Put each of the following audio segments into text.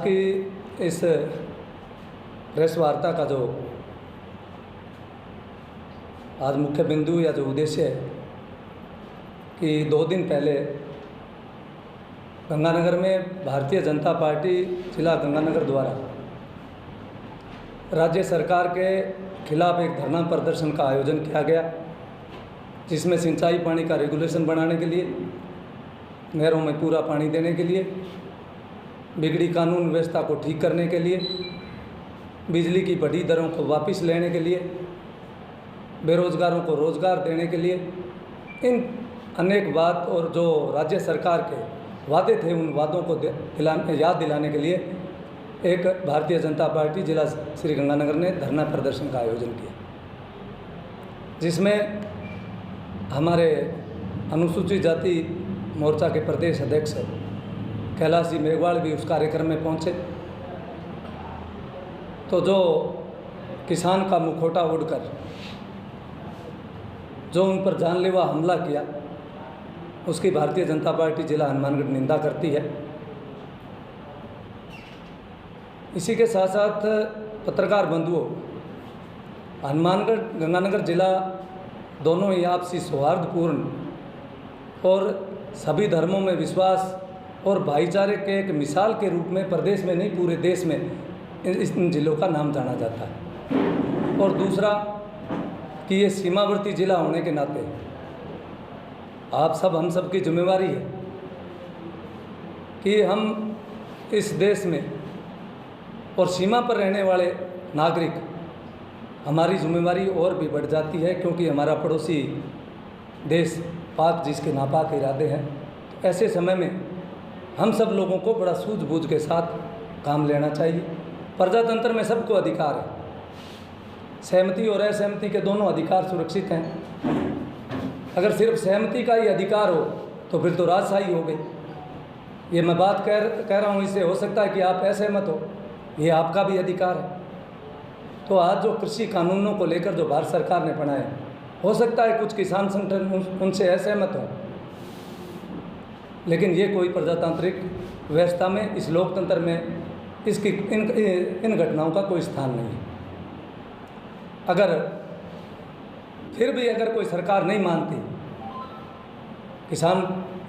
की इस प्रेस वार्ता का जो आज मुख्य बिंदु या जो उद्देश्य है कि 2 दिन पहले गंगानगर में भारतीय जनता पार्टी जिला गंगानगर द्वारा राज्य सरकार के खिलाफ एक धरना प्रदर्शन का आयोजन किया गया, जिसमें सिंचाई पानी का रेगुलेशन बनाने के लिए, नहरों में पूरा पानी देने के लिए, बिगड़ी कानून व्यवस्था को ठीक करने के लिए, बिजली की बढ़ी दरों को वापस लेने के लिए, बेरोजगारों को रोजगार देने के लिए, इन अनेक बात और जो राज्य सरकार के वादे थे उन वादों को याद दिलाने के लिए एक भारतीय जनता पार्टी जिला श्री गंगानगर ने धरना प्रदर्शन का आयोजन किया, जिसमें हमारे अनुसूचित जाति मोर्चा के प्रदेश अध्यक्ष कैलाश जी मेघवाल भी उस कार्यक्रम में पहुंचे। तो जो किसान का मुखौटा ओढ़कर जो उन पर जानलेवा हमला किया, उसकी भारतीय जनता पार्टी जिला हनुमानगढ़ निंदा करती है। इसी के साथ साथ पत्रकार बंधुओं, हनुमानगढ़ गंगानगर जिला दोनों ही आपसी सौहार्दपूर्ण और सभी धर्मों में विश्वास और भाईचारे के एक मिसाल के रूप में प्रदेश में नहीं पूरे देश में इन जिलों का नाम जाना जाता है। और दूसरा कि ये सीमावर्ती जिला होने के नाते आप सब हम सब की जिम्मेवारी है कि हम इस देश में और सीमा पर रहने वाले नागरिक, हमारी जिम्मेवारी और भी बढ़ जाती है, क्योंकि हमारा पड़ोसी देश पाक जिसके नापाक इरादे हैं। तो ऐसे समय में हम सब लोगों को बड़ा सूझबूझ के साथ काम लेना चाहिए। प्रजातंत्र में सबको अधिकार है, सहमति और असहमति के दोनों अधिकार सुरक्षित हैं। अगर सिर्फ सहमति का ही अधिकार हो तो फिर तो राजशाही हो गई। ये मैं बात कह रहा हूँ, इससे हो सकता है कि आप असहमत हो, ये आपका भी अधिकार है। तो आज जो कृषि कानूनों को लेकर जो भारत सरकार ने बनाए, हो सकता है कुछ किसान संगठन उनसे असहमत हों, लेकिन ये कोई प्रजातांत्रिक व्यवस्था में, इस लोकतंत्र में इसकी इन घटनाओं का कोई स्थान नहीं है। अगर फिर भी अगर कोई सरकार नहीं मानती, किसान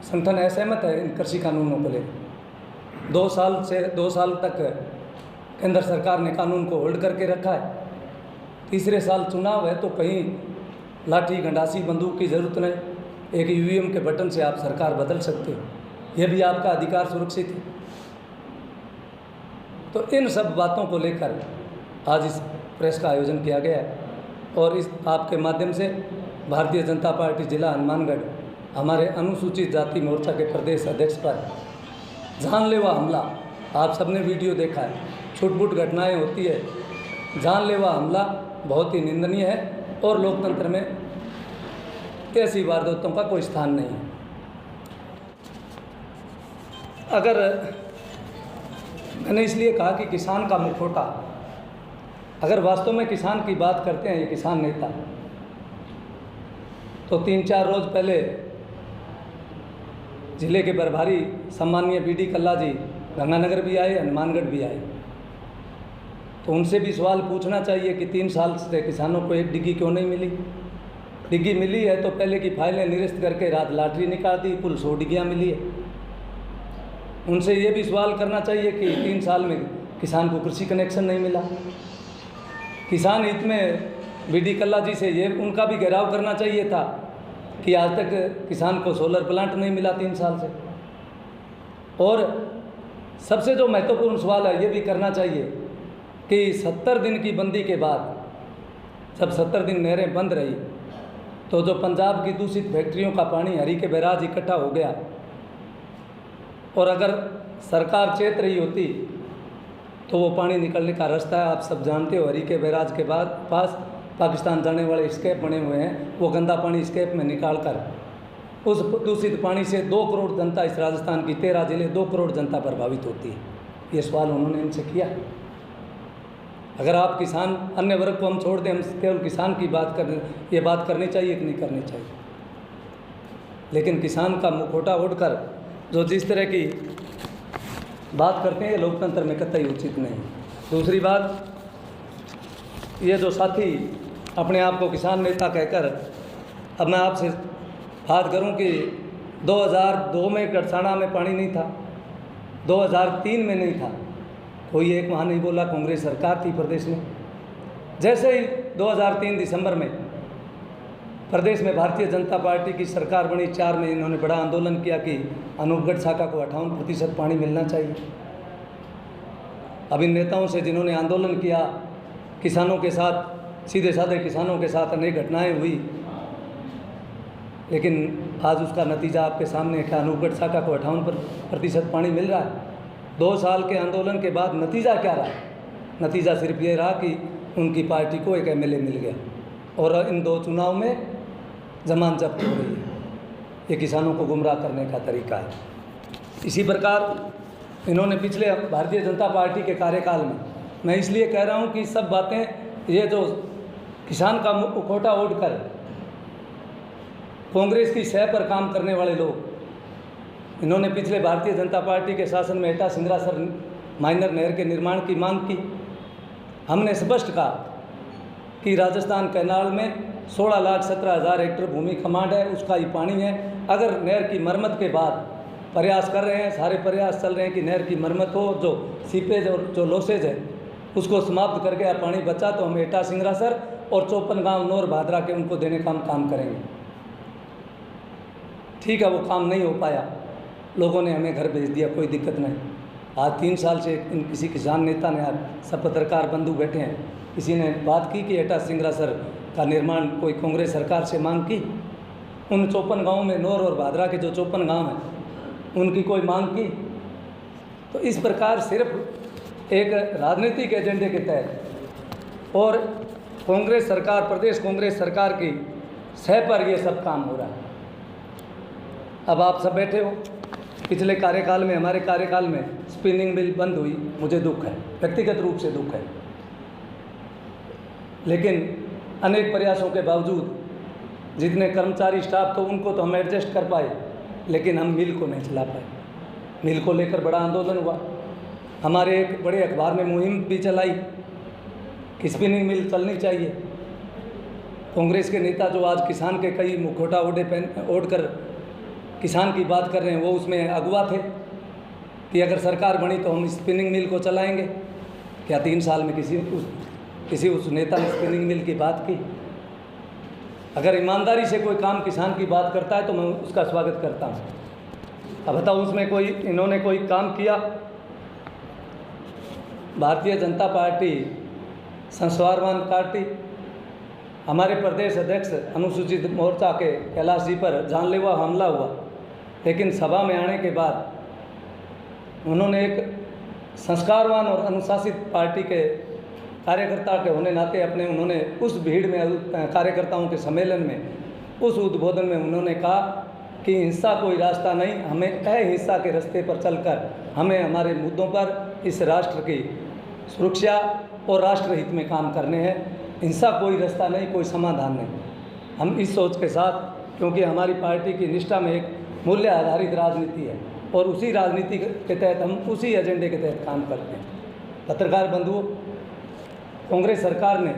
संगठन असहमत है इन कृषि कानूनों को लेकर, 2 साल तक केंद्र सरकार ने कानून को होल्ड करके रखा है। तीसरे साल चुनाव है तो कहीं लाठी गंडासी बंदूक की ज़रूरत नहीं, एक ईवीएम के बटन से आप सरकार बदल सकते हो, यह भी आपका अधिकार सुरक्षित है। तो इन सब बातों को लेकर आज इस प्रेस का आयोजन किया गया है और इस आपके माध्यम से भारतीय जनता पार्टी जिला हनुमानगढ़ हमारे अनुसूचित जाति मोर्चा के प्रदेश अध्यक्ष पर जानलेवा हमला, आप सबने वीडियो देखा है, छुटपुट घटनाएं होती है, जानलेवा हमला बहुत ही निंदनीय है और लोकतंत्र में ऐसी वारदातों का कोई स्थान नहीं है। अगर मैंने इसलिए कहा कि किसान का मुखौटा, अगर वास्तव में किसान की बात करते हैं ये किसान नेता, तो 3-4 रोज पहले जिले के प्रभारी सम्माननीय बीडी कल्ला जी गंगानगर भी आए, हनुमानगढ़ भी आए। तो उनसे भी सवाल पूछना चाहिए कि 3 साल से किसानों को एक डिग्गी क्यों नहीं मिली। डिग्गी मिली है तो पहले की फाइलें निरस्त करके रात लॉटरी निकाल दी, कुल 100 डिग्गियाँ मिली है। उनसे ये भी सवाल करना चाहिए कि 3 साल में किसान को कृषि कनेक्शन नहीं मिला। किसान हित में बीडी कल्ला जी से ये उनका भी घेराव करना चाहिए था कि आज तक किसान को सोलर प्लांट नहीं मिला 3 साल से। और सबसे जो महत्वपूर्ण सवाल है ये भी करना चाहिए कि 70 दिन की बंदी के बाद, जब 70 दिन नहरें बंद रही, तो जो पंजाब की दूषित फैक्ट्रियों का पानी हरी के बैराज इकट्ठा हो गया, और अगर सरकार चेत रही होती तो वो पानी निकलने का रास्ता है, आप सब जानते हो, हरी के बैराज के बाद पास पाकिस्तान जाने वाले स्केप बने हुए हैं, वो गंदा पानी स्केप में निकाल कर उस दूषित पानी से 2 करोड़ जनता, इस राजस्थान की 13 जिले 2 करोड़ जनता प्रभावित होती है। ये सवाल उन्होंने इनसे किया। अगर आप किसान, अन्य वर्ग को हम छोड़ दें, हम केवल किसान की बात करें, ये बात करनी चाहिए कि नहीं करनी चाहिए। लेकिन किसान का मुखौटा ओढ़कर जो जिस तरह की बात करते हैं, ये लोकतंत्र में कतई उचित नहीं। दूसरी बात, ये जो साथी अपने आप को किसान नेता कहकर, अब मैं आपसे बात करूं कि 2002 में गड़साना में पानी नहीं था, 2003 में नहीं था, कोई एक वहाँ नहीं बोला, कांग्रेस सरकार थी प्रदेश में। जैसे ही 2003 दिसंबर में प्रदेश में भारतीय जनता पार्टी की सरकार बनी, 4 में इन्होंने बड़ा आंदोलन किया कि अनूपगढ़ शाखा को 58% पानी मिलना चाहिए। अब इन नेताओं से जिन्होंने आंदोलन किया, किसानों के साथ, सीधे साधे किसानों के साथ अनेक घटनाएं हुई, लेकिन आज उसका नतीजा आपके सामने है कि अनूपगढ़ शाखा को 58% पानी मिल रहा है। 2 साल के आंदोलन के बाद नतीजा क्या रहा? नतीजा सिर्फ ये रहा कि उनकी पार्टी को एक MLA मिल गया और इन 2 चुनाव में जमानत जब्त हो रही है। ये किसानों को गुमराह करने का तरीका है। इसी प्रकार इन्होंने पिछले भारतीय जनता पार्टी के कार्यकाल में, मैं इसलिए कह रहा हूँ कि सब बातें, ये जो किसान का मुखौटा ओढ़कर कांग्रेस की सह पर काम करने वाले लोग, इन्होंने पिछले भारतीय जनता पार्टी के शासन में एटा सिंगरासर माइनर नहर के निर्माण की मांग की। हमने स्पष्ट कहा कि राजस्थान कैनाल में 16,17,000 हेक्टेयर भूमि कमांड है, उसका ही पानी है। अगर नहर की मरम्मत के बाद प्रयास कर रहे हैं, सारे प्रयास चल रहे हैं कि नहर की मरम्मत हो, जो सीपेज और जो लॉसेज है उसको समाप्त करके या पानी बचा तो हम एटा सिंगरासर और 54 गाँव नौर भादरा के उनको देने का हम काम करेंगे। ठीक है, वो काम नहीं हो पाया, लोगों ने हमें घर भेज दिया, कोई दिक्कत नहीं। आज 3 साल से किसी किसान नेता ने, आज सब पत्रकार बंधु बैठे हैं, किसी ने बात की कि एटा सिंगरासर का निर्माण कोई कांग्रेस सरकार से मांग की? उन 54 गाँव में नौर और भादरा के जो 54 गाँव हैं उनकी कोई मांग की? तो इस प्रकार सिर्फ एक राजनीतिक एजेंडे के तहत और कांग्रेस सरकार, प्रदेश कांग्रेस सरकार की सह पर ये सब काम हो रहा है। अब आप सब बैठे हो, पिछले कार्यकाल में, हमारे कार्यकाल में स्पिनिंग मिल बंद हुई, मुझे दुख है, व्यक्तिगत रूप से दुख है, लेकिन अनेक प्रयासों के बावजूद जितने कर्मचारी स्टाफ तो उनको तो हम एडजस्ट कर पाए, लेकिन हम मिल को नहीं चला पाए। मिल को लेकर बड़ा आंदोलन हुआ, हमारे एक बड़े अखबार में मुहिम भी चलाई कि स्पिनिंग मिल चलनी चाहिए। कांग्रेस के नेता जो आज किसान के कई मुखौटा ओढ़ कर किसान की बात कर रहे हैं, वो उसमें अगुवा थे कि अगर सरकार बनी तो हम स्पिनिंग मिल को चलाएंगे। क्या 3 साल में किसी उस नेता ने स्पिनिंग मिल की बात की? अगर ईमानदारी से कोई काम किसान की बात करता है तो मैं उसका स्वागत करता हूँ। अब बताओ, उसमें कोई, इन्होंने कोई काम किया? भारतीय जनता पार्टी संस्कारवान पार्टी, हमारे प्रदेश अध्यक्ष अनुसूचित मोर्चा के कैलाश जी पर जानलेवा हमला हुआ, लेकिन सभा में आने के बाद उन्होंने एक संस्कारवान और अनुशासित पार्टी के कार्यकर्ता के होने नाते उन्होंने उस भीड़ में, कार्यकर्ताओं के सम्मेलन में, उस उद्बोधन में उन्होंने कहा कि हिंसा कोई रास्ता नहीं, हमें अहिंसा के रास्ते पर चलकर हमें हमारे मुद्दों पर इस राष्ट्र की सुरक्षा और राष्ट्रहित में काम करने हैं। हिंसा कोई रास्ता नहीं, कोई समाधान नहीं। हम इस सोच के साथ, क्योंकि हमारी पार्टी की निष्ठा में एक मूल्य आधारित राजनीति है और उसी राजनीति के तहत हम उसी एजेंडे के तहत काम करते हैं। पत्रकार बंधुओं, कांग्रेस सरकार ने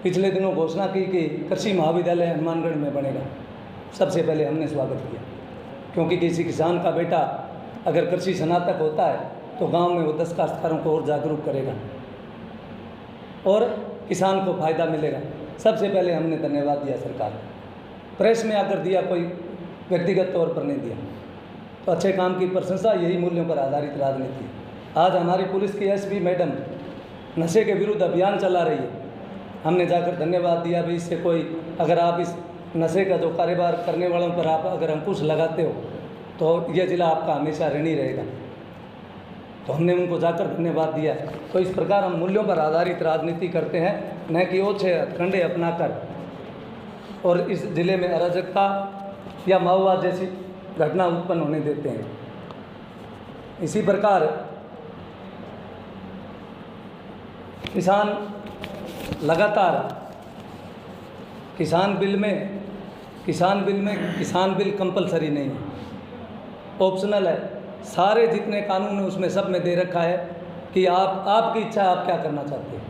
पिछले दिनों घोषणा की कि कृषि महाविद्यालय हनुमानगढ़ में बनेगा। सबसे पहले हमने स्वागत किया, क्योंकि किसी किसान का बेटा अगर कृषि स्नातक होता है तो गांव में वो 10 काश्तकारों को और जागरूक करेगा और किसान को फ़ायदा मिलेगा। सबसे पहले हमने धन्यवाद दिया सरकार को, प्रेस में आकर दिया, कोई व्यक्तिगत तौर पर नहीं दिया। तो अच्छे काम की प्रशंसा, यही मूल्यों पर आधारित राजनीति है। आज हमारी पुलिस की एसपी मैडम नशे के विरुद्ध अभियान चला रही है, हमने जाकर धन्यवाद दिया भी। इससे कोई, अगर आप इस नशे का जो कारोबार करने वालों पर आप अगर अंकुश लगाते हो तो यह ज़िला आपका हमेशा ऋणी रहेगा। तो हमने उनको जाकर धन्यवाद दिया। तो इस प्रकार हम मूल्यों पर आधारित राजनीति करते हैं, न कि ओछे हथकंडे अपनाकर और इस ज़िले में अराजकता या माओवाद जैसी घटना उत्पन्न होने देते हैं। इसी प्रकार किसान लगातार किसान बिल कंपलसरी नहीं है, ऑप्शनल है। सारे जितने कानून हैं उसमें सब में दे रखा है कि आपकी इच्छा है, आप क्या करना चाहते हो।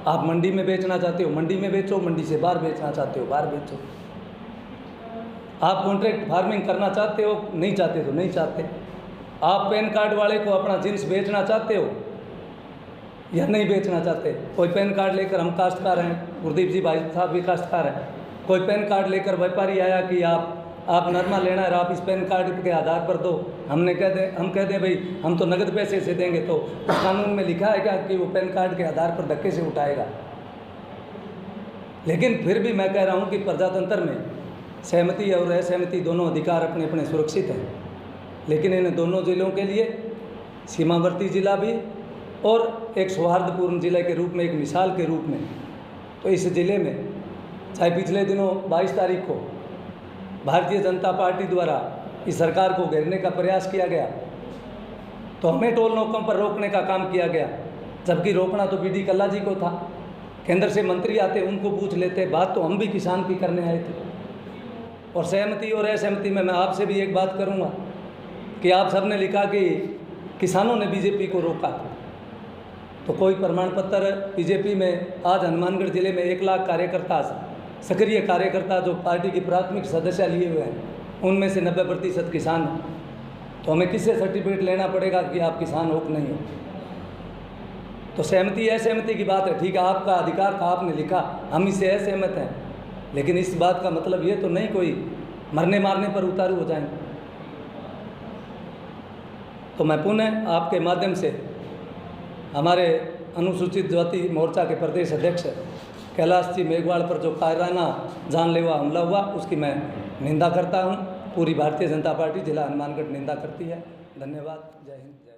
आप मंडी में बेचना चाहते हो मंडी में बेचो, मंडी से बाहर बेचना चाहते हो बाहर बेचो। आप कॉन्ट्रैक्ट फार्मिंग करना चाहते हो, नहीं चाहते तो नहीं चाहते। आप पैन कार्ड वाले को अपना जिन्स बेचना चाहते हो या नहीं बेचना चाहते। कोई पैन कार्ड लेकर, हम काश्तकार हैं, गुरदीप जी भाई साहब भी काश्तकार हैं, कोई पैन कार्ड लेकर व्यापारी आया कि आप नरमा लेना है, आप इस पैन कार्ड के आधार पर दो। हम कह दें भाई हम तो नगद पैसे से देंगे, तो उस कानून में लिखा है क्या कि वो पैन कार्ड के आधार पर धक्के से उठाएगा। लेकिन फिर भी मैं कह रहा हूँ कि प्रजातंत्र में सहमति और असहमति दोनों अधिकार अपने अपने सुरक्षित हैं, लेकिन इन दोनों जिलों के लिए सीमावर्ती जिला भी और एक सौहार्दपूर्ण जिले के रूप में, एक मिसाल के रूप में, तो इस ज़िले में चाहे पिछले दिनों 22 तारीख को भारतीय जनता पार्टी द्वारा इस सरकार को घेरने का प्रयास किया गया, तो हमें टोल नाकों पर रोकने का काम किया गया, जबकि रोकना तो बीडी कल्ला जी को था। केंद्र से मंत्री आते, उनको पूछ लेते, बात तो हम भी किसान की करने आए थे। और सहमति और असहमति में मैं आपसे भी एक बात करूंगा कि आप सबने लिखा कि किसानों ने बीजेपी को रोका, तो कोई प्रमाण पत्र बीजेपी में आज हनुमानगढ़ जिले में 1 लाख कार्यकर्ता, सक्रिय कार्यकर्ता जो पार्टी की प्राथमिक सदस्य लिए हुए हैं, उनमें से 90% किसान हैं। तो हमें किससे सर्टिफिकेट लेना पड़ेगा कि आप किसान हो कि नहीं हो। तो सहमति असहमति की बात है, ठीक है, आपका अधिकार था, आपने लिखा, हम इससे असहमत हैं, लेकिन इस बात का मतलब ये तो नहीं कोई मरने मारने पर उतारू हो जाएंगे। तो मैं पुनः आपके माध्यम से हमारे अनुसूचित जाति मोर्चा के प्रदेश अध्यक्ष कैलाश जी मेघवाल पर जो कायराना जानलेवा हमला हुआ, उसकी मैं निंदा करता हूं। पूरी भारतीय जनता पार्टी जिला हनुमानगढ़ निंदा करती है। धन्यवाद। जय हिंद।